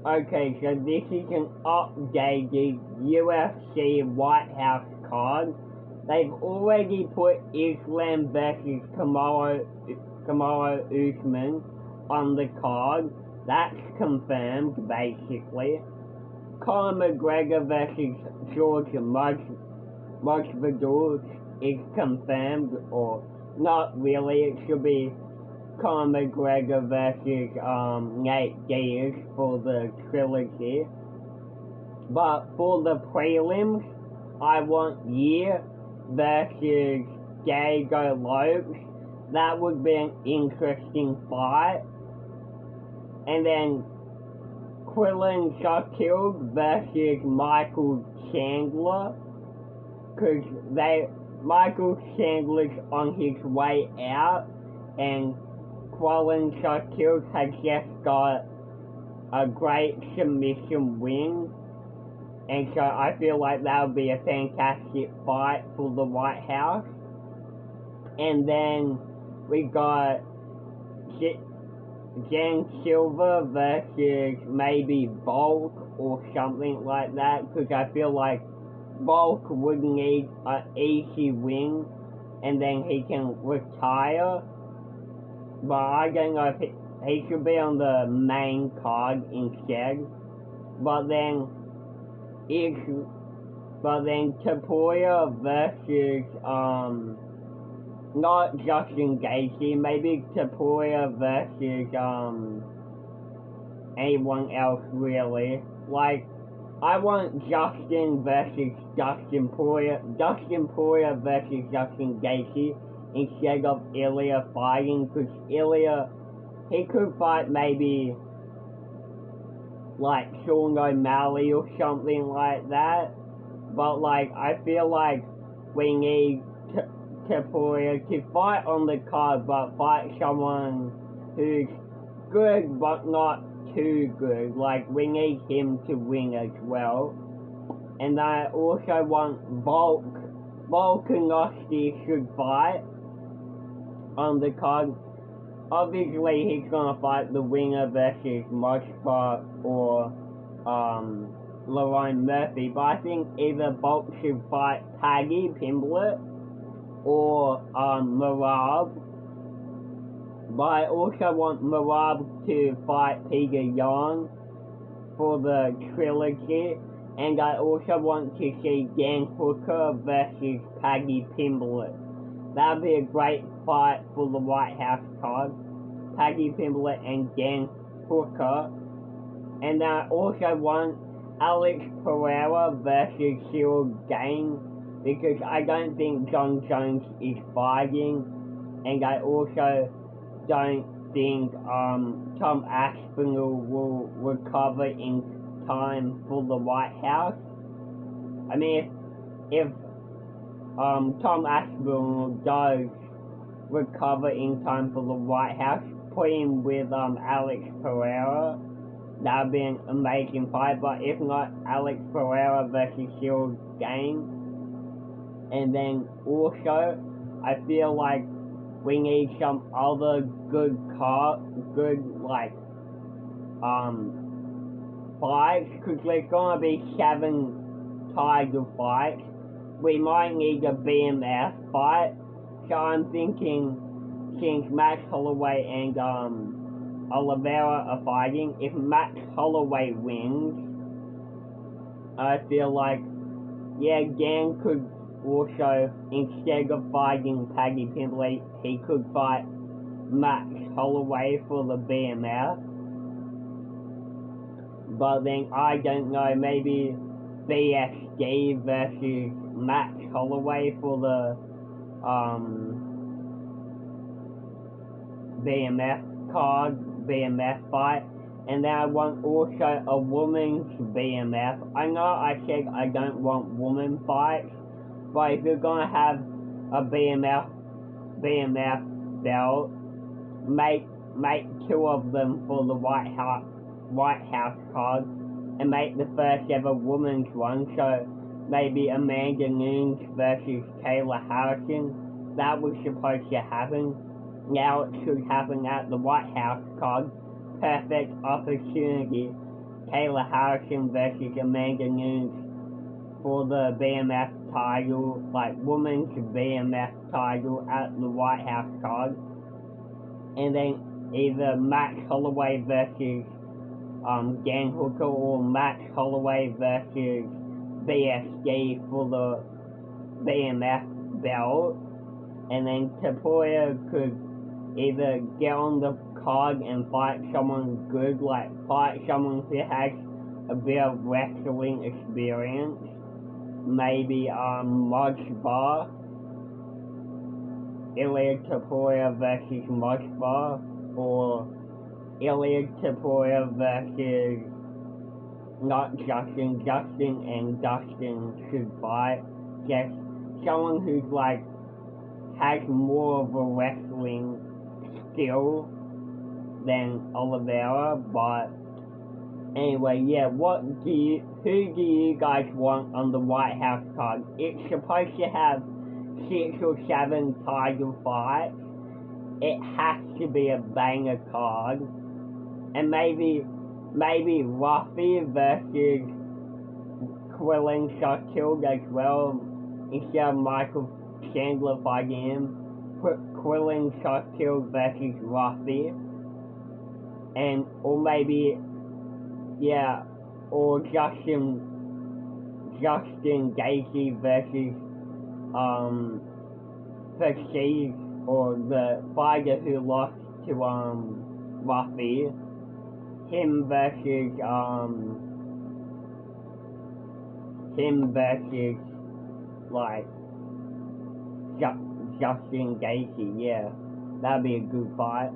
Okay, so this is an updated UFC White House card. They've already put Islam versus Kamaru Usman on the card. That's confirmed, basically. Conor McGregor versus George Masvidal is confirmed, or not really. It should be Conor McGregor versus Nate Diaz for the trilogy. But for the prelims, I want Year versus Diego Lopes. That would be an interesting fight. And then Quillen Shaquille versus Michael Chandler. Because Michael Chandler's on his way out, and Quillen Shaquille has just got a great submission win. And so I feel like that would be a fantastic fight for the White House. And then we got Jan Silver versus maybe Bulk or something like that, because I feel like Bulk would need an easy win and then he can retire. But I don't know if he should be on the main card instead. But then Tapoya versus not Justin Gaethje, maybe Tapoya versus anyone else really. Like, I want Justin versus Dustin Poirier versus Justin Gaethje instead of Ilya fighting, because Ilya, he could fight maybe like Sean O'Malley or something like that. But like, I feel like we need Tapoya to fight on the card, but fight someone who's good but not too good. Like, we need him to win as well. And I also want Volkanovski should fight on the card. Obviously, he's gonna fight the winner versus Moskva or Lerone Murphy, but I think either Volk should fight Paddy Pimblett or Merab. But I also want Merab to fight Peter Yan for the trilogy, and I also want to see Dan Hooker versus Paddy Pimblett. That would be a great fight for the White House card. Paddy Pimblett and Dan Hooker. And I also want Alex Pereira versus Cyril Gane, because I don't think John Jones is fighting, and I also don't think Tom Aspinall will recover in time for the White House. I mean, if Tom Aspinall does recover in time for the White House, put him with Alex Pereira, that would be an amazing fight. But if not, Alex Pereira versus Cyril Gane. And then also, I feel like we need some other good fights, because there's gonna be 7 title fights. We might need a BMF fight. So I'm thinking, since Max Holloway and Oliveira are fighting, if Max Holloway wins, I feel like, yeah, Dan could also, instead of fighting Paddy Pimblett, he could fight Max Holloway for the BMF. But then, I don't know, maybe BSD versus Max Holloway for the BMF fight. And then I want also a women's BMF. I know I said I don't want women fights, but if you're gonna have a BMF belt, make 2 of them for the White House card, and make the first ever women's one. So maybe Amanda Nunes versus Kayla Harrison. That was supposed to happen. Now it should happen at the White House card. Perfect opportunity Taylor Harrison versus Amanda Nunes for the BMF title, like women's BMF title at the White House card. And then either Max Holloway versus Dan Hooker, or Max Holloway versus BSG for the BMF belt. And then Tapoya could either get on the card and fight someone good, like fight someone who has a bit of wrestling experience. Maybe Mojbar, Ilya Tapoya versus Mojbar, or Ilya Tapoya versus not Justin and Dustin should fight. Just someone who's like has more of a wrestling skill than Oliveira. But anyway, yeah, who do you guys want on the White House card? It's supposed to have 6 or 7 title fights. It has to be a banger card. And maybe Ruffy versus Quillen Shotfield as well, instead of Michael Chandler fighting him. Put Quillen Shotfield versus Ruffy. And, or maybe, yeah, or Justin Gaethje versus Versace, or the fighter who lost to Ruffy. Him versus like Justin Gaethje. Yeah, that'd be a good fight.